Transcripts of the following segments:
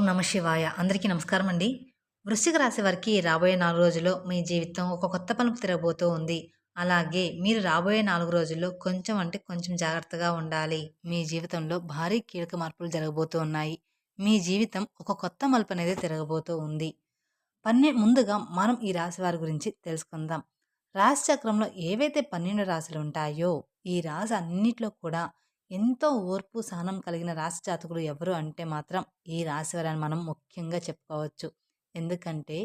నమ శివాయ. అందరికీ నమస్కారం అండి. వృశ్చిక రాశి వారికి రాబోయే 4 రోజుల్లో మీ జీవితం ఒక కొత్త మలుపు తిరగబోతూ ఉంది. అలాగే మీరు రాబోయే 4 రోజుల్లో కొంచెం అంటే కొంచెం జాగ్రత్తగా ఉండాలి. మీ జీవితంలో భారీ కీలక మార్పులు జరగబోతూ ఉన్నాయి. మీ జీవితం ఒక కొత్త మలుపనేది తిరగబోతూ ఉంది. ముందుగా మనం ఈ రాశి వారి గురించి తెలుసుకుందాం. రాశి చక్రంలో ఏవైతే 12 రాశులు ఉంటాయో, ఈ రాశి అన్నిట్లో కూడా ఎంతో ఓర్పు, సహనం కలిగిన రాశి జాతకులు ఎవరు అంటే మాత్రం ఈ రాశి వారని మనం ముఖ్యంగా చెప్పుకోవచ్చు. ఎందుకంటే,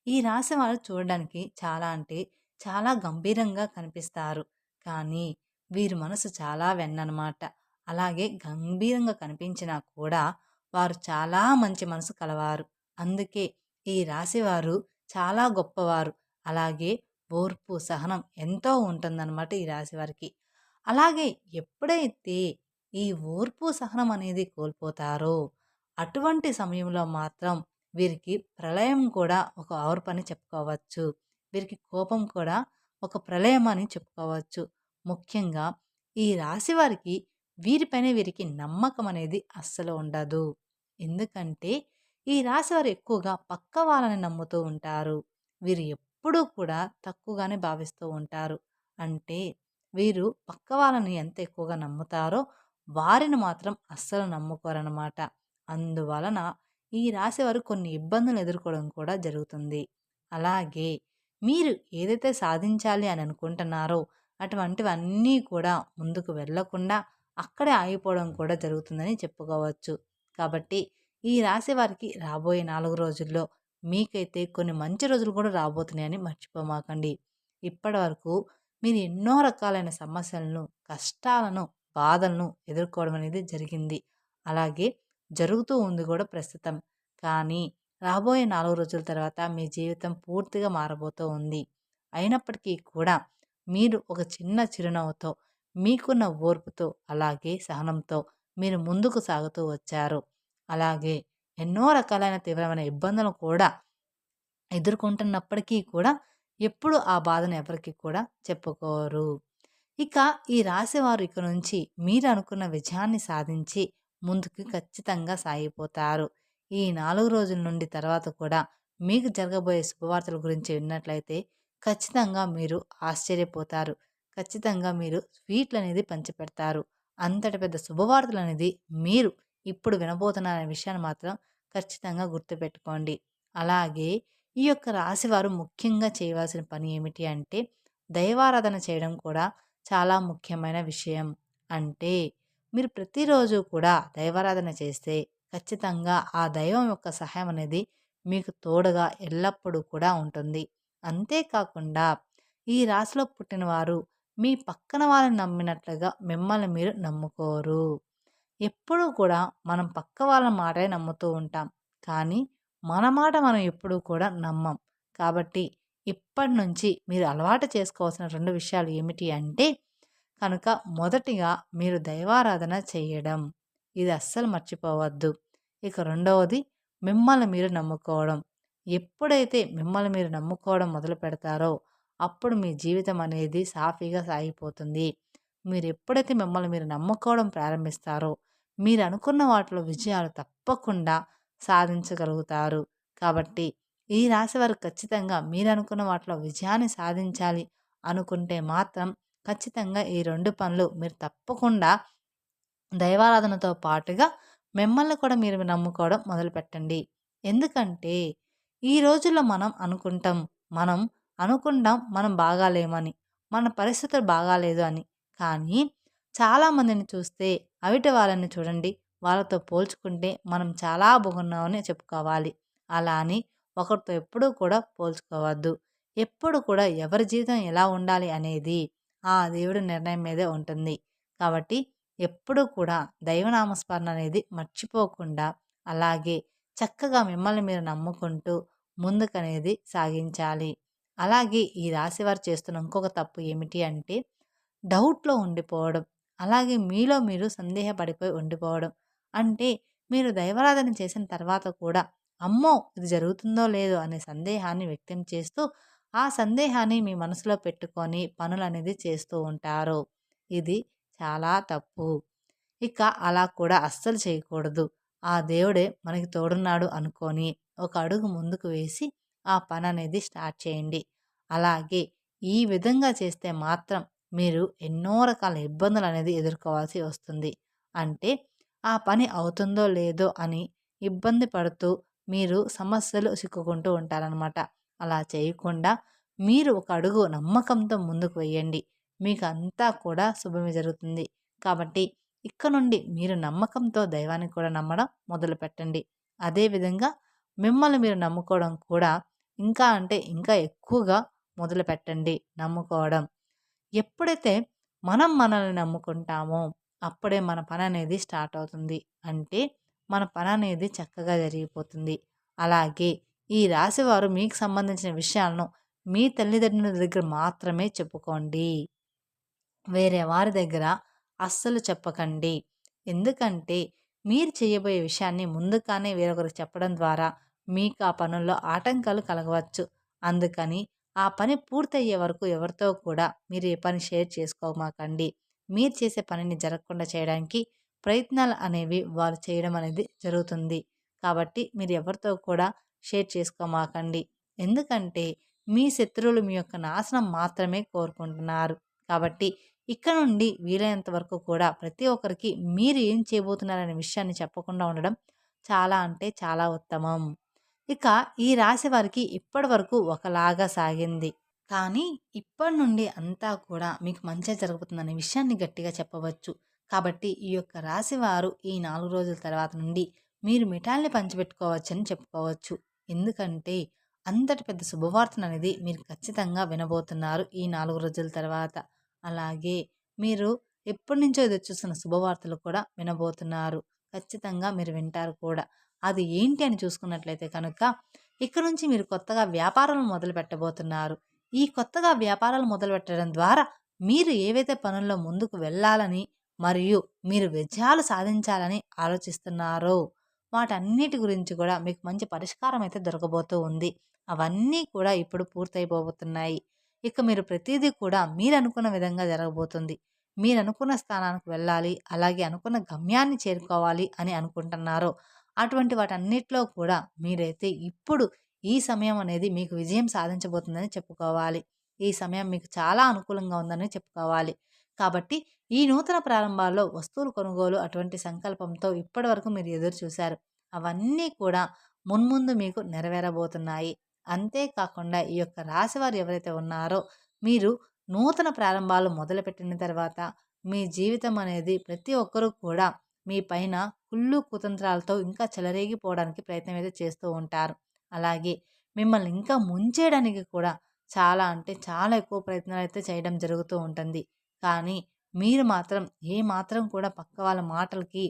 ఈ రాశి వారు చూడడానికి చాలా అంటే చాలా గంభీరంగా కనిపిస్తారు. కానీ వీరి మనసు చాలా వెన్ననమాట. అలాగే గంభీరంగా కనిపించినా కూడా వారు చాలా మంచి మనసు కలవారు. అందుకే ఈ రాశివారు చాలా గొప్పవారు. అలాగే ఓర్పు, సహనం ఎంతో ఉంటుందన్నమాట ఈ రాశివారికి. అలాగే ఎప్పుడైతే ఈ ఓర్పు, సహనం అనేది కోల్పోతారో, అటువంటి సమయంలో మాత్రం వీరికి ప్రళయం కూడా ఒక ఓర్పని చెప్పుకోవచ్చు. వీరికి కోపం కూడా ఒక ప్రళయం అని చెప్పుకోవచ్చు. ముఖ్యంగా ఈ రాశివారికి వీరిపైన వీరికి నమ్మకం అనేది అస్సలు ఉండదు. ఎందుకంటే ఈ రాశివారు ఎక్కువగా పక్క వాళ్ళని నమ్ముతూ ఉంటారు. వీరు ఎప్పుడూ కూడా తక్కువగానే భావిస్తూ ఉంటారు. అంటే వీరు పక్క వాళ్ళని ఎంత ఎక్కువగా నమ్ముతారో వారిని మాత్రం అస్సలు నమ్ముకోరనమాట. అందువలన ఈ రాశివారు కొన్ని ఇబ్బందులు ఎదుర్కోవడం కూడా జరుగుతుంది. అలాగే మీరు ఏదైతే సాధించాలి అని అనుకుంటున్నారో అటువంటివన్నీ కూడా ముందుకు వెళ్ళకుండా అక్కడే ఆగిపోవడం కూడా జరుగుతుందని చెప్పుకోవచ్చు. కాబట్టి ఈ రాశి వారికి రాబోయే 4 రోజుల్లో మీకైతే కొన్ని మంచి రోజులు కూడా రాబోతున్నాయని మర్చిపోమాకండి. ఇప్పటివరకు మీరు ఎన్నో రకాలైన సమస్యలను, కష్టాలను, బాధలను ఎదుర్కోవడం అనేది జరిగింది. అలాగే జరుగుతూ ఉంది కూడా ప్రస్తుతం. కానీ రాబోయే 4 రోజుల తర్వాత మీ జీవితం పూర్తిగా మారబోతూ ఉంది. అయినప్పటికీ కూడా మీరు ఒక చిన్న చిరునవ్వుతో, మీకున్న ఓర్పుతో, అలాగే సహనంతో మీరు ముందుకు సాగుతూ వచ్చారు. అలాగే ఎన్నో రకాలైన తీవ్రమైన ఇబ్బందులు కూడా ఎదుర్కొంటున్నప్పటికీ కూడా ఎప్పుడు ఆ బాధను ఎవరికీ కూడా చెప్పుకోరు. ఇక ఈ రాశివారు ఇక నుంచి మీరు అనుకున్న విజయాన్ని సాధించి ముందుకు ఖచ్చితంగా సాగిపోతారు. ఈ 4 రోజుల నుండి తర్వాత కూడా మీకు జరగబోయే శుభవార్తల గురించి విన్నట్లయితే ఖచ్చితంగా మీరు ఆశ్చర్యపోతారు. ఖచ్చితంగా మీరు స్వీట్లనేది పంచిపెడతారు. అంతటి పెద్ద శుభవార్తలనేది మీరు ఇప్పుడు వినబోతున్నారనే విషయాన్ని మాత్రం ఖచ్చితంగా గుర్తుపెట్టుకోండి. అలాగే ఈ యొక్క రాశివారు ముఖ్యంగా చేయవలసిన పని ఏమిటి అంటే దైవారాధన చేయడం కూడా చాలా ముఖ్యమైన విషయం. అంటే మీరు ప్రతిరోజు కూడా దైవారాధన చేస్తే ఖచ్చితంగా ఆ దైవం యొక్క సహాయం అనేది మీకు తోడుగా ఎల్లప్పుడూ కూడా ఉంటుంది. అంతేకాకుండా ఈ రాశిలో పుట్టినవారు మీ పక్కన వాళ్ళని నమ్మినట్లుగా మిమ్మల్ని మీరు నమ్ముకోరు. ఎప్పుడూ కూడా మనం పక్క వాళ్ళ మాటే నమ్ముతూ ఉంటాం. కానీ మన మాట మనం ఎప్పుడూ కూడా నమ్మం. కాబట్టి ఇప్పటి నుంచి మీరు అలవాటు చేసుకోవాల్సిన 2 విషయాలు ఏమిటి అంటే కనుక మొదటిగా మీరు దైవారాధన చేయడం. ఇది అస్సలు మర్చిపోవద్దు. ఇక రెండవది మిమ్మల్ని మీరు నమ్ముకోవడం. ఎప్పుడైతే మిమ్మల్ని మీరు నమ్ముకోవడం మొదలు పెడతారో అప్పుడు మీ జీవితం అనేది సాఫీగా సాగిపోతుంది. మీరు ఎప్పుడైతే మిమ్మల్ని మీరు నమ్ముకోవడం ప్రారంభిస్తారో మీరు అనుకున్న వాటిలో విజయాలు తప్పకుండా సాధించగలుగుతారు. కాబట్టి ఈ రాశివారు ఖచ్చితంగా మీరు అనుకున్న వాటిలో విజయాన్ని సాధించాలి అనుకుంటే మాత్రం ఖచ్చితంగా ఈ 2 పనులు మీరు తప్పకుండా దైవారాధనతో పాటుగా మిమ్మల్ని కూడా మీరు నమ్ముకోవడం మొదలుపెట్టండి. ఎందుకంటే ఈ రోజుల్లో మనం అనుకుంటాం మనం బాగాలేమని, మన పరిస్థితులు బాగాలేదు అని. కానీ చాలామందిని చూస్తే అవిటి వాళ్ళని చూడండి, వాళ్ళతో పోల్చుకుంటే మనం చాలా బాగున్నామని చెప్పుకోవాలి. అలా అని ఒకరితో ఎప్పుడూ కూడా పోల్చుకోవద్దు. ఎప్పుడు కూడా ఎవరి జీవితం ఎలా ఉండాలి అనేది ఆ దేవుడి నిర్ణయం మీదే ఉంటుంది. కాబట్టి ఎప్పుడూ కూడా దైవనామస్మరణ అనేది మర్చిపోకుండా అలాగే చక్కగా మిమ్మల్ని మీరు నమ్ముకుంటూ ముందుకనేది సాగించాలి. అలాగే ఈ రాశివారు చేస్తున్న ఇంకొక తప్పు ఏమిటి అంటే డౌట్‌లో ఉండిపోవడం. అలాగే మీలో మీరు సందేహపడిపోయి ఉండిపోవడం. అంటే మీరు దైవారాధన చేసిన తర్వాత కూడా అమ్మో! ఇది జరుగుతుందో లేదో అనే సందేహాన్ని వ్యక్తం చేస్తూ, ఆ సందేహాన్ని మీ మనసులో పెట్టుకొని పనులనేది చేస్తూ ఉంటారు. ఇది చాలా తప్పు. ఇక అలా కూడా అస్సలు చేయకూడదు. ఆ దేవుడే మనకి తోడున్నాడు అనుకోని ఒక అడుగు ముందుకు వేసి ఆ పననేది స్టార్ట్ చేయండి. అలాగే ఈ విధంగా చేస్తే మాత్రం మీరు ఎన్నో రకాల ఇబ్బందులనేది ఎదుర్కోవాల్సి వస్తుంది. అంటే ఆ పని అవుతుందో లేదో అని ఇబ్బంది పడుతూ మీరు సమస్యలు చిక్కుకుంటూ ఉంటారనమాట. అలా చేయకుండా మీరు ఒక అడుగు నమ్మకంతో ముందుకు వెయ్యండి. మీకు అంతా కూడా శుభమే జరుగుతుంది. కాబట్టి ఇక నుండి మీరు నమ్మకంతో దైవాన్ని కూడా నమ్మడం మొదలుపెట్టండి. అదేవిధంగా మిమ్మల్ని మీరు నమ్ముకోవడం కూడా ఇంకా అంటే ఇంకా ఎక్కువగా మొదలుపెట్టండి నమ్ముకోవడం. ఎప్పుడైతే మనం మనల్ని నమ్ముకుంటామో అప్పుడే మన పననేది స్టార్ట్ అవుతుంది. అంటే మన పననేది చక్కగా జరిగిపోతుంది. అలాగే ఈ రాశివారు మీకు సంబంధించిన విషయాలను మీ తల్లిదండ్రుల దగ్గర మాత్రమే చెప్పుకోండి. వేరే వారి దగ్గర అస్సలు చెప్పకండి. ఎందుకంటే మీరు చేయబోయే విషయాన్ని ముందుగానే వేరొకరికి చెప్పడం ద్వారా మీకు ఆ పనుల్లో ఆటంకాలు కలగవచ్చు. అందుకని ఆ పని పూర్తయ్యే వరకు ఎవరితో కూడా మీరు ఏ పని షేర్ చేసుకోమాకండి. మీరు చేసే పనిని జరగకుండా చేయడానికి ప్రయత్నాలు అనేవి వారు చేయడం అనేది జరుగుతుంది. కాబట్టి మీరు ఎవరితో కూడా షేర్ చేసుకోమాకండి. ఎందుకంటే మీ శత్రువులు మీ యొక్క నాశనం మాత్రమే కోరుకుంటున్నారు. కాబట్టి ఇక్కడ నుండి వీలైనంత వరకు కూడా ప్రతి ఒక్కరికి మీరు ఏం చేయబోతున్నారనే విషయాన్ని చెప్పకుండా ఉండడం చాలా అంటే చాలా ఉత్తమం. ఇక ఈ రాశి వారికి ఇప్పటి వరకు ఒకలాగా సాగింది. కానీ ఇప్పటి నుండి అంతా కూడా మీకు మంచే జరుగుతుందనే విషయాన్ని గట్టిగా చెప్పవచ్చు. కాబట్టి ఈ యొక్క రాశి వారు ఈ 4 రోజుల తర్వాత నుండి మీరు మిఠాయిల్ని పంచిపెట్టుకోవచ్చని చెప్పుకోవచ్చు. ఎందుకంటే అంతటి పెద్ద శుభవార్తననేది మీరు ఖచ్చితంగా వినబోతున్నారు ఈ 4 రోజుల తర్వాత. అలాగే మీరు ఎప్పటినుంచో ఎదురుచూస్తున్న శుభవార్తలు కూడా వినబోతున్నారు. ఖచ్చితంగా మీరు వింటారు కూడా. అది ఏంటి అని చూసుకున్నట్లయితే కనుక ఇక నుంచి మీరు కొత్తగా వ్యాపారాలు మొదలు పెట్టబోతున్నారు. ఈ కొత్తగా వ్యాపారాలు మొదలుపెట్టడం ద్వారా మీరు ఏవైతే పనుల్లో ముందుకు వెళ్ళాలని మరియు మీరు విజయాలు సాధించాలని ఆలోచిస్తున్నారో వాటన్నిటి గురించి కూడా మీకు మంచి పరిష్కారం అయితే దొరకబోతూ ఉంది. అవన్నీ కూడా ఇప్పుడు పూర్తయిపోబోతున్నాయి. ఇక మీరు ప్రతీదీ కూడా మీరనుకున్న విధంగా జరగబోతుంది. మీరనుకున్న స్థానానికి వెళ్ళాలి, అలాగే అనుకున్న గమ్యాన్ని చేరుకోవాలి అని అనుకుంటున్నారో, అటువంటి వాటన్నిటిలో కూడా మీరైతే ఇప్పుడు ఈ సమయం అనేది మీకు విజయం సాధించబోతుందని చెప్పుకోవాలి. ఈ సమయం మీకు చాలా అనుకూలంగా ఉందని చెప్పుకోవాలి. కాబట్టి ఈ నూతన ప్రారంభాల్లో వస్తువులు కొనుగోలు అటువంటి సంకల్పంతో ఇప్పటివరకు మీరు ఎదురు చూశారు. అవన్నీ కూడా మున్ముందు మీకు నెరవేరబోతున్నాయి. అంతేకాకుండా ఈ యొక్క రాశివారు ఎవరైతే ఉన్నారో మీరు నూతన ప్రారంభాలు మొదలుపెట్టిన తర్వాత మీ జీవితం అనేది ప్రతి ఒక్కరూ కూడా మీ పైన కుళ్ళు కుతంత్రాలతో ఇంకా చెలరేగిపోవడానికి ప్రయత్నం అయితే చేస్తూ ఉంటారు. అలాగే మిమ్మల్ని ఇంకా ముంచేయడానికి కూడా చాలా అంటే చాలా ఎక్కువ ప్రయత్నాలు అయితే చేయడం జరుగుతూ ఉంటుంది. కానీ మీరు మాత్రం ఏ మాత్రం కూడా పక్క వాళ్ళ మాటలకి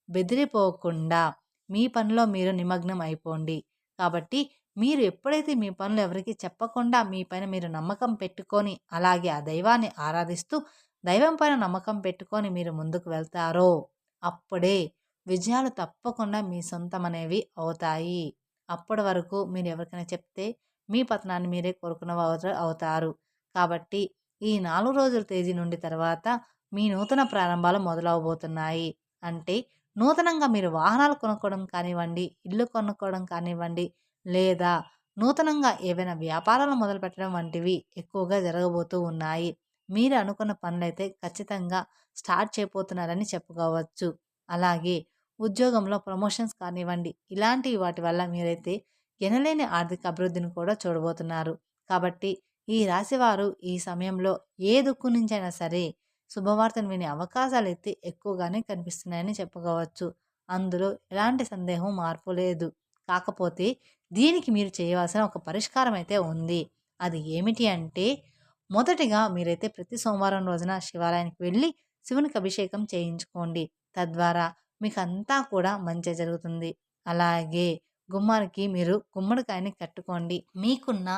బెదిరిపోకుండా మీ పనిలో మీరు నిమగ్నం అయిపోండి. కాబట్టి మీరు ఎప్పుడైతే మీ పనులు ఎవరికీ చెప్పకుండా మీ పైన మీరు నమ్మకం పెట్టుకొని, అలాగే ఆ దైవాన్ని ఆరాధిస్తూ, దైవం పైన నమ్మకం పెట్టుకొని మీరు ముందుకు వెళ్తారో, అప్పుడే విజయాలు తప్పకుండా మీ సొంతమనేవి అవుతాయి. అప్పటి వరకు మీరు ఎవరికైనా చెప్తే మీ పతనాన్ని మీరే కోరుకున్న వారు అవుతారు. కాబట్టి ఈ 4 రోజుల తేదీ నుండి తర్వాత మీ నూతన ప్రారంభాలు మొదలవబోతున్నాయి. అంటే నూతనంగా మీరు వాహనాలు కొనుక్కోవడం కానివ్వండి, ఇల్లు కొనుక్కోవడం కానివ్వండి, లేదా నూతనంగా ఏవైనా వ్యాపారాలు మొదలుపెట్టడం వంటివి ఎక్కువగా జరగబోతూ ఉన్నాయి. మీరు అనుకున్న పనులైతే ఖచ్చితంగా స్టార్ట్ చేయబోతున్నారని చెప్పుకోవచ్చు. అలాగే ఉద్యోగంలో ప్రమోషన్స్ కానివ్వండి, ఇలాంటి వాటి వల్ల మీరైతే ఎనలేని ఆర్థిక అభివృద్ధిని కూడా చూడబోతున్నారు. కాబట్టి ఈ రాశివారు ఈ సమయంలో ఏ దిక్కు నుంచైనా సరే శుభవార్తను వినే అవకాశాలైతే ఎక్కువగానే కనిపిస్తున్నాయని చెప్పుకోవచ్చు. అందులో ఎలాంటి సందేహం మార్పు లేదు. కాకపోతే దీనికి మీరు చేయవలసిన ఒక పరిష్కారం అయితే ఉంది. అది ఏమిటి అంటే మొదటిగా మీరైతే ప్రతి సోమవారం రోజున శివాలయానికి వెళ్ళి శివునికి అభిషేకం చేయించుకోండి. తద్వారా మీకంతా కూడా మంచే జరుగుతుంది. అలాగే గుమ్మానికి మీరు గుమ్మడికాయని కట్టుకోండి. మీకున్న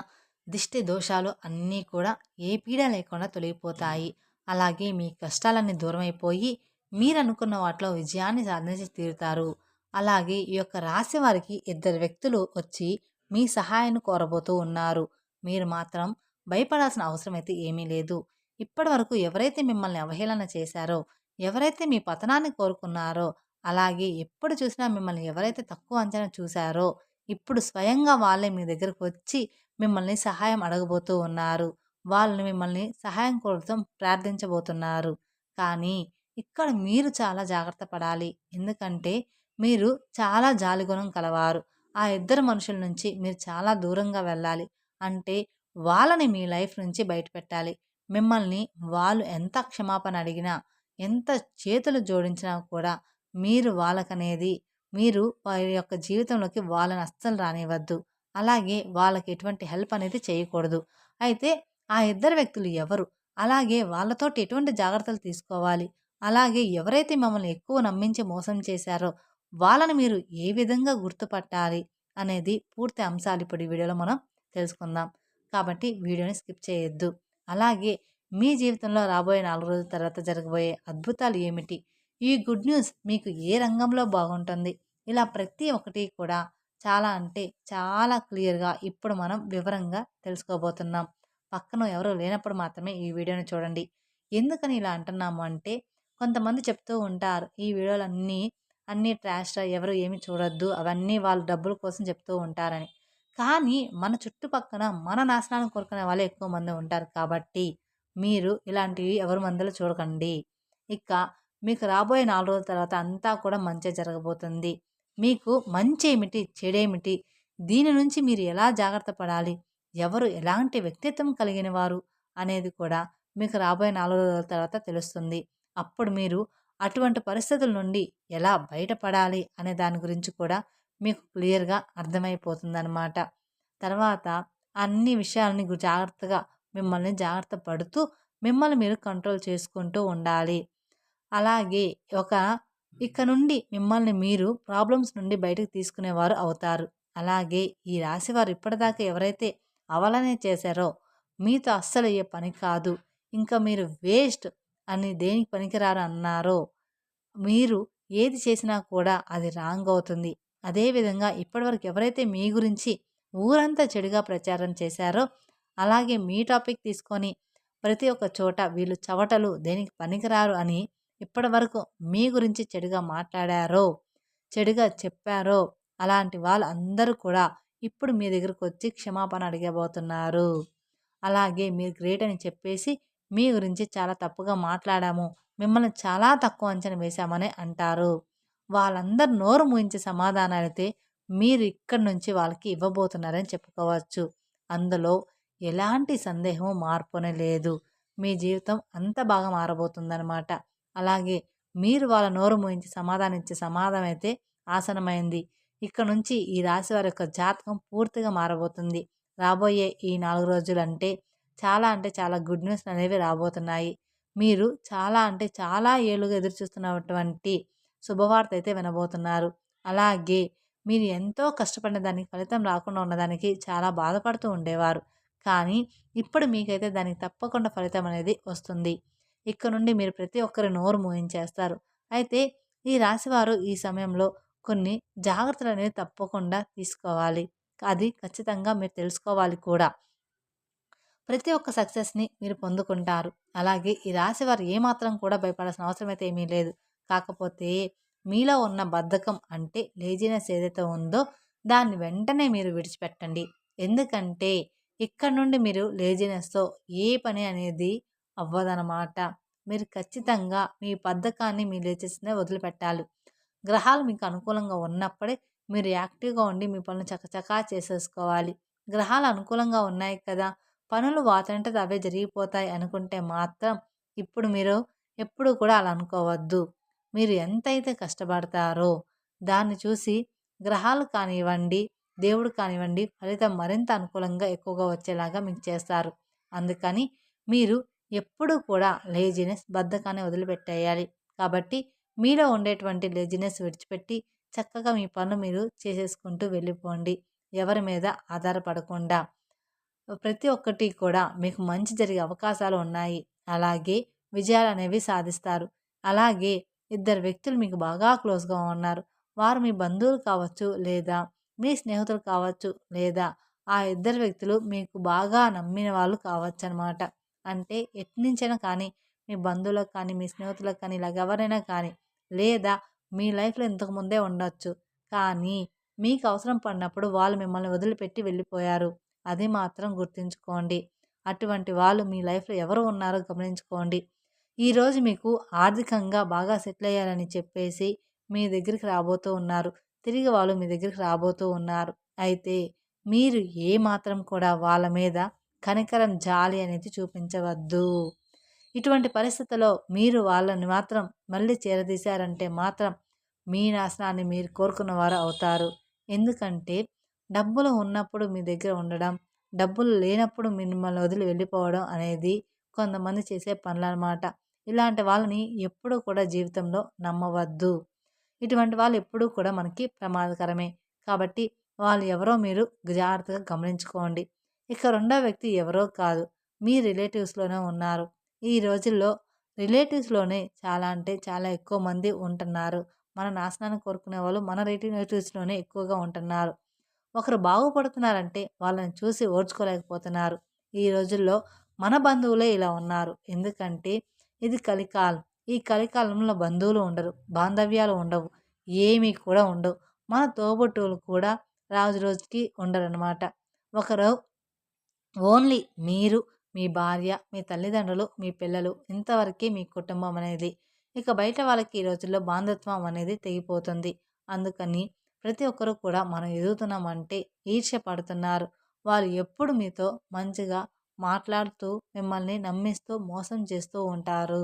దిష్టి దోషాలు అన్నీ కూడా ఏ పీడ లేకుండా తొలగిపోతాయి. అలాగే మీ కష్టాలన్నీ దూరమైపోయి మీరనుకున్న వాటిలో విజయాన్ని సాధించి తీరుతారు. అలాగే ఈ యొక్క రాశి వారికి ఇద్దరు వ్యక్తులు వచ్చి మీ సహాయాన్ని కోరబోతూ ఉన్నారు. మీరు మాత్రం భయపడాల్సిన అవసరం అయితే ఏమీ లేదు. ఇప్పటి వరకు ఎవరైతే మిమ్మల్ని అవహేళన చేశారో, ఎవరైతే మీ పతనాన్ని కోరుకున్నారో అలాగే ఎప్పుడు చూసినా మిమ్మల్ని ఎవరైతే తక్కువ అంచనా చూసారో, ఇప్పుడు స్వయంగా వాళ్ళే మీ దగ్గరకు వచ్చి మిమ్మల్ని సహాయం అడగబోతూ ఉన్నారు. వాళ్ళు మిమ్మల్ని సహాయం కోసం ప్రార్థించబోతున్నారు. కానీ ఇక్కడ మీరు చాలా జాగ్రత్త పడాలి. ఎందుకంటే మీరు చాలా జాలిగుణం కలవారు. ఆ ఇద్దరు మనుషుల నుంచి మీరు చాలా దూరంగా వెళ్ళాలి. అంటే వాళ్ళని మీ లైఫ్ నుంచి బయటపెట్టాలి. మిమ్మల్ని వాళ్ళు ఎంత క్షమాపణ అడిగినా, ఎంత చేతులు జోడించినా కూడా మీరు వాళ్ళకనేది మీరు వారి యొక్క జీవితంలోకి వాళ్ళని అస్సలు రానివ్వద్దు. అలాగే వాళ్ళకి ఎటువంటి హెల్ప్ అనేది చేయకూడదు. అయితే ఆ ఇద్దరు వ్యక్తులు ఎవరు? అలాగే వాళ్ళతోటి ఎటువంటి జాగ్రత్తలు తీసుకోవాలి? అలాగే ఎవరైతే మమ్మల్ని ఎక్కువ నమ్మించి మోసం చేశారో వాళ్ళని మీరు ఏ విధంగా గుర్తుపట్టాలి? అనేది పూర్తి అంశాలు ఇప్పుడు ఈ వీడియోలో మనం తెలుసుకుందాం. కాబట్టి వీడియోని స్కిప్ చేయొద్దు. అలాగే మీ జీవితంలో రాబోయే 4 రోజుల తర్వాత జరగబోయే అద్భుతాలు ఏమిటి? ఈ గుడ్ న్యూస్ మీకు ఏ రంగంలో బాగుంటుంది? ఇలా ప్రతి ఒక్కటి కూడా చాలా అంటే చాలా క్లియర్‌గా ఇప్పుడు మనం వివరంగా తెలుసుకోబోతున్నాం. పక్కన ఎవరు లేనప్పుడు మాత్రమే ఈ వీడియోని చూడండి. ఎందుకని ఇలా అంటున్నాము అంటే కొంతమంది చెప్తూ ఉంటారు. ఈ వీడియోలన్నీ అన్నీ ట్రాష్‌రా ఎవరు ఏమి చూడొద్దు. అవన్నీ వాళ్ళు డబ్బుల కోసం చెప్తూ ఉంటారని. కానీ మన చుట్టుపక్కన మన నాశనాన్ని కోరుకునే వాళ్ళే ఎక్కువ మంది ఉంటారు కాబట్టి మీరు ఇలాంటివి ఎవరి మందిలో చూడకండి. ఇక మీకు రాబోయే 4 రోజుల తర్వాత అంతా కూడా మంచే జరగబోతుంది. మీకు మంచేమిటి? చెడేమిటి? దీని నుంచి మీరు ఎలా జాగ్రత్త పడాలి? ఎవరు ఎలాంటి వ్యక్తిత్వం కలిగిన వారు? అనేది కూడా మీకు రాబోయే 4 రోజుల తర్వాత తెలుస్తుంది. అప్పుడు మీరు అటువంటి పరిస్థితుల నుండి ఎలా బయటపడాలి అనే దాని గురించి కూడా మీకు క్లియర్‌గా అర్థమైపోతుందనమాట. తర్వాత అన్ని విషయాలని జాగ్రత్తగా మిమ్మల్ని జాగ్రత్త పడుతూ మిమ్మల్ని మీరు కంట్రోల్ చేసుకుంటూ ఉండాలి. అలాగే ఒక ఇక నుండి మిమ్మల్ని మీరు ప్రాబ్లమ్స్ నుండి బయటకు తీసుకునేవారు అవుతారు. అలాగే ఈ రాశివారు ఇప్పటిదాకా ఎవరైతే అవలనే చేశారో మీతో అస్సలయ్యే పని కాదు. ఇంకా మీరు వేస్ట్ అని దేనికి పనికిరారు అన్నారో మీరు ఏది చేసినా కూడా అది రాంగ్ అవుతుంది. అదేవిధంగా ఇప్పటివరకు ఎవరైతే మీ గురించి ఊరంతా చెడుగా ప్రచారం చేశారో, అలాగే మీ టాపిక్ తీసుకొని ప్రతి ఒక్క చోట వీళ్ళు చవటలు దేనికి పనికిరారు అని ఇప్పటివరకు మీ గురించి చెడుగా మాట్లాడారో, చెడుగా చెప్పారో, అలాంటి వాళ్ళు అందరూ కూడా ఇప్పుడు మీ దగ్గరకొచ్చి క్షమాపణ అడగబోతున్నారు. అలాగే మీరు గ్రేట్ అని చెప్పేసి మీ గురించి చాలా తప్పుగా మాట్లాడాము. మిమ్మల్ని చాలా తక్కువ అంచనా వేశామని అంటారు. వాళ్ళందరూ నోరు మూయించే సమాధానాలైతే మీరు ఇక్కడి నుంచి వాళ్ళకి ఇవ్వబోతున్నారని చెప్పుకోవచ్చు. అందులో ఎలాంటి సందేహము మార్పునే లేదు. మీ జీవితం అంత బాగా మారబోతుందనమాట. అలాగే మీరు వాళ్ళ నోరు మూయించి సమాధానం ఇచ్చే సమాధానం అయితే ఆసనమైంది. ఇక నుంచి ఈ రాశి వారి యొక్క జాతకం పూర్తిగా మారబోతుంది. రాబోయే ఈ 4 రోజులంటే అంటే చాలా గుడ్ న్యూస్ అనేవి రాబోతున్నాయి. మీరు చాలా అంటే చాలా ఏళ్లుగా ఎదురుచూస్తున్నటువంటి శుభవార్త అయితే వినబోతున్నారు. అలాగే మీరు ఎంతో కష్టపడిన దానికి ఫలితం రాకుండా ఉన్నదానికి చాలా బాధపడుతూ ఉండేవారు. కానీ ఇప్పుడు మీకైతే దానికి తప్పకుండా ఫలితం అనేది వస్తుంది. ఇక్కడ నుండి మీరు ప్రతి ఒక్కరి నోరు మూయించేస్తారు. అయితే ఈ రాశివారు ఈ సమయంలో కొన్ని జాగ్రత్తలనేవి తప్పకుండా తీసుకోవాలి. అది ఖచ్చితంగా మీరు తెలుసుకోవాలి కూడా. ప్రతి ఒక్క సక్సెస్‌ని మీరు పొందుకుంటారు. అలాగే ఈ రాశివారు ఏమాత్రం కూడా భయపడాల్సిన అవసరం అయితే ఏమీ లేదు. కాకపోతే మీలో ఉన్న బద్ధకం అంటే లేజినెస్ ఏదైతే ఉందో దాన్ని వెంటనే మీరు విడిచిపెట్టండి. ఎందుకంటే ఇక్కడ నుండి మీరు లేజినెస్‌తో ఏ పని అనేది అవ్వదనమాట. మీరు ఖచ్చితంగా మీ బద్ధకాన్ని, మీ లేజినెస్‌ని వదిలిపెట్టాలి. గ్రహాలు మీకు అనుకూలంగా ఉన్నప్పుడే మీరు యాక్టివ్‌గా ఉండి మీ పనులు చకచకా చేసేసుకోవాలి. గ్రహాలు అనుకూలంగా ఉన్నాయి కదా! పనులు వాటంతట అవే జరిగిపోతాయి అనుకుంటే మాత్రం ఇప్పుడు మీరు ఎప్పుడు కూడా అలా అనుకోవద్దు. మీరు ఎంతైతే కష్టపడతారో దాన్ని చూసి గ్రహాలు కానివ్వండి, దేవుడు కానివ్వండి ఫలితం మరింత అనుకూలంగా ఎక్కువగా వచ్చేలాగా మీకు చేస్తారు. అందుకని మీరు ఎప్పుడూ కూడా లేజినెస్, బద్ధకాన్ని వదిలిపెట్టేయాలి. కాబట్టి మీలో ఉండేటువంటి లేజినెస్ విడిచిపెట్టి చక్కగా మీ పనులు మీరు చేసేసుకుంటూ వెళ్ళిపోండి. ఎవరి మీద ఆధారపడకుండా. ప్రతి ఒక్కటి కూడా మీకు మంచి జరిగే అవకాశాలు ఉన్నాయి. అలాగే విజయాలనేవి సాధిస్తారు. అలాగే ఇద్దరు వ్యక్తులు మీకు బాగా క్లోజ్‌గా ఉన్నారు. వారు మీ బంధువులు కావచ్చు, లేదా మీ స్నేహితులు కావచ్చు, లేదా ఆ ఇద్దరు వ్యక్తులు మీకు బాగా నమ్మిన వాళ్ళు కావచ్చనమాట. అంటే ఎట్నుంచైనా కానీ మీ బంధువులకు కానీ, మీ స్నేహితులకు కానీ ఇలాగ ఎవరైనా కానీ, లేదా మీ లైఫ్‌లో ఇంతకు ముందే ఉండొచ్చు. కానీ మీకు అవసరం పడినప్పుడు వాళ్ళు మిమ్మల్ని వదిలిపెట్టి వెళ్ళిపోయారు. అది మాత్రం గుర్తుంచుకోండి. అటువంటి వాళ్ళు మీ లైఫ్‌లో ఎవరు ఉన్నారో గమనించుకోండి. ఈరోజు మీకు ఆర్థికంగా బాగా సెటిల్ అయ్యారని చెప్పేసి మీ దగ్గరికి రాబోతూ ఉన్నారు. తిరిగి వాళ్ళు మీ దగ్గరికి రాబోతూ ఉన్నారు. అయితే మీరు ఏ మాత్రం కూడా వాళ్ళ మీద కనికరం, జాలి అనేది చూపించవద్దు. ఇటువంటి పరిస్థితిలో మీరు వాళ్ళని మాత్రం మళ్ళీ చేరదీశారంటే మాత్రం మీ నాశనాన్ని మీరు కోరుకున్నవారు అవుతారు. ఎందుకంటే డబ్బులు ఉన్నప్పుడు మీ దగ్గర ఉండడం, డబ్బులు లేనప్పుడు మిమ్మల్ని వదిలి వెళ్ళిపోవడం అనేది కొంతమంది చేసే పనులనమాట. ఇలాంటి వాళ్ళని ఎప్పుడూ కూడా జీవితంలో నమ్మవద్దు. ఇటువంటి వాళ్ళు ఎప్పుడూ కూడా మనకి ప్రమాదకరమే. కాబట్టి వాళ్ళు ఎవరో మీరు జాగ్రత్తగా గమనించుకోండి. ఇక రెండో వ్యక్తి ఎవరో కాదు. మీ రిలేటివ్స్‌లోనే ఉన్నారు. ఈ రోజుల్లో రిలేటివ్స్‌లోనే చాలా అంటే చాలా ఎక్కువ మంది ఉంటున్నారు. మన నాశనాన్ని కోరుకునే వాళ్ళు మన రిలేటివ్స్‌లోనే ఎక్కువగా ఉంటున్నారు. ఒకరు బాగుపడుతున్నారంటే వాళ్ళని చూసి ఓర్చుకోలేకపోతున్నారు. ఈ రోజుల్లో మన బంధువులే ఇలా ఉన్నారు. ఎందుకంటే ఇది కలికాలం. ఈ కలికాలంలో బంధువులు ఉండరు. బాంధవ్యాలు ఉండవు. ఏమీ కూడా ఉండవు. మన తోబుట్టువులు కూడా రోజు రోజుకి ఉండరనమాట. ఒకరు ఓన్లీ మీరు, మీ భార్య, మీ తల్లిదండ్రులు, మీ పిల్లలు ఇంతవరకే మీ కుటుంబం అనేది. ఇక బయట వాళ్ళకి ఈ రోజుల్లో బాంధత్వం అనేది తెగిపోతుంది. అందుకని ప్రతి ఒక్కరు కూడా మనం ఎదుగుతున్నామంటే ఈర్ష్య పడుతున్నారు. వాళ్ళు ఎప్పుడు మీతో మంచిగా మాట్లాడుతూ, మిమ్మల్ని నమ్మిస్తూ, మోసం చేస్తూ ఉంటారు.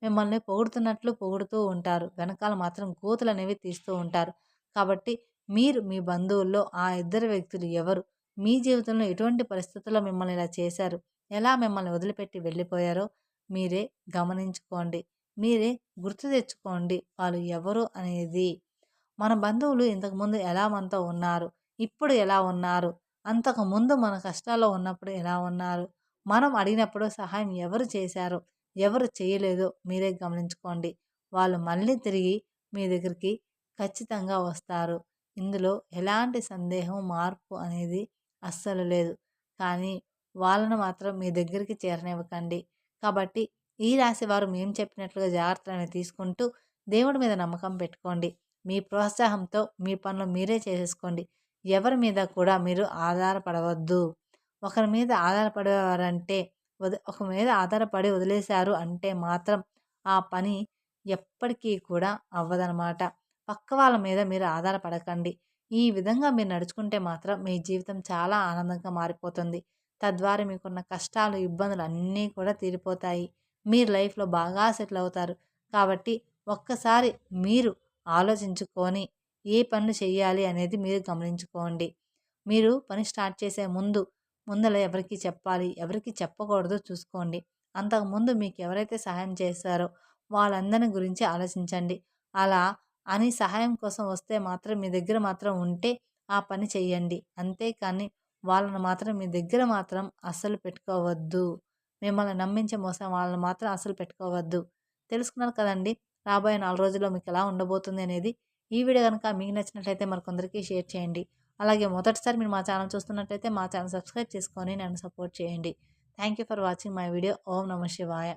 మిమ్మల్ని పొగుడుతున్నట్లు పొగుడుతూ ఉంటారు. వెనకాల మాత్రం గోతులనేవి తీస్తూ ఉంటారు. కాబట్టి మీరు మీ బంధువుల్లో ఆ ఇద్దరు వ్యక్తులు ఎవరు? మీ జీవితంలో ఎటువంటి పరిస్థితుల్లో మిమ్మల్ని ఇలా చేశారు? ఎలా మిమ్మల్ని వదిలిపెట్టి వెళ్ళిపోయారో మీరే గమనించుకోండి. మీరే గుర్తు తెచ్చుకోండి. వాళ్ళు ఎవరు అనేది. మన బంధువులు ఇంతకుముందు ఎలా మనతో ఉన్నారు? ఇప్పుడు ఎలా ఉన్నారు? అంతకుముందు మన కష్టాల్లో ఉన్నప్పుడు ఎలా ఉన్నారు? మనం అడిగినప్పుడు సహాయం ఎవరు చేశారో, ఎవరు చేయలేదో మీరే గమనించుకోండి. వాళ్ళు మళ్ళీ తిరిగి మీ దగ్గరికి ఖచ్చితంగా వస్తారు. ఇందులో ఎలాంటి సందేహం, మార్పు అనేది అస్సలు లేదు. కానీ వాళ్ళను మాత్రం మీ దగ్గరికి చేరనివ్వకండి. కాబట్టి ఈ రాశి వారు మేము చెప్పినట్లుగా జాగ్రత్తలనేవి తీసుకుంటూ దేవుడి మీద నమ్మకం పెట్టుకోండి. మీ ప్రోత్సాహంతో మీ పనులు మీరే చేసేసుకోండి. ఎవరి మీద కూడా మీరు ఆధారపడవద్దు. ఒకరి మీద ఆధారపడేవారంటే ఒక మీద ఆధారపడి వదిలేశారు అంటే మాత్రం ఆ పని ఎప్పటికీ కూడా అవ్వదనమాట. పక్క వాళ్ళ మీద మీరు ఆధారపడకండి. ఈ విధంగా మీరు నడుచుకుంటే మాత్రం మీ జీవితం చాలా ఆనందంగా మారిపోతుంది. తద్వారా మీకున్న కష్టాలు, ఇబ్బందులు అన్నీ కూడా తీరిపోతాయి. మీరు లైఫ్‌లో బాగా సెటిల్ అవుతారు. కాబట్టి ఒక్కసారి మీరు ఆలోచించుకొని ఏ పనులు చేయాలి అనేది మీరు గమనించుకోండి. మీరు పని స్టార్ట్ చేసే ముందల ఎవరికి చెప్పాలి, ఎవరికి చెప్పకూడదో చూసుకోండి. అంతకుముందు మీకు ఎవరైతే సహాయం చేశారో వాళ్ళందరిని గురించి ఆలోచించండి. అలా అని సహాయం కోసం వస్తే మాత్రం మీ దగ్గర మాత్రం ఉంటే ఆ పని చేయండి. అంతేకానీ వాళ్ళని మాత్రం మీ దగ్గర మాత్రం అస్సలు పెట్టుకోవద్దు. మిమ్మల్ని నమ్మించి మోసం వాళ్ళని మాత్రం అస్సలు పెట్టుకోవద్దు. తెలుసుకున్నారు కదండీ! రాబోయే 4 రోజుల్లో మీకెలా ఉండబోతుంది అనేది. ఈ వీడియో గనుక మీకు నచ్చినట్లయితే మరికొందరికి షేర్ చేయండి. అలాగే మొదటిసారి మీరు మా ఛానల్ చూస్తున్నట్లయితే మా ఛానల్ సబ్స్క్రైబ్ చేసుకొని నన్ను సపోర్ట్ చేయండి. Thank you for watching my video. ఓం నమః శివాయ.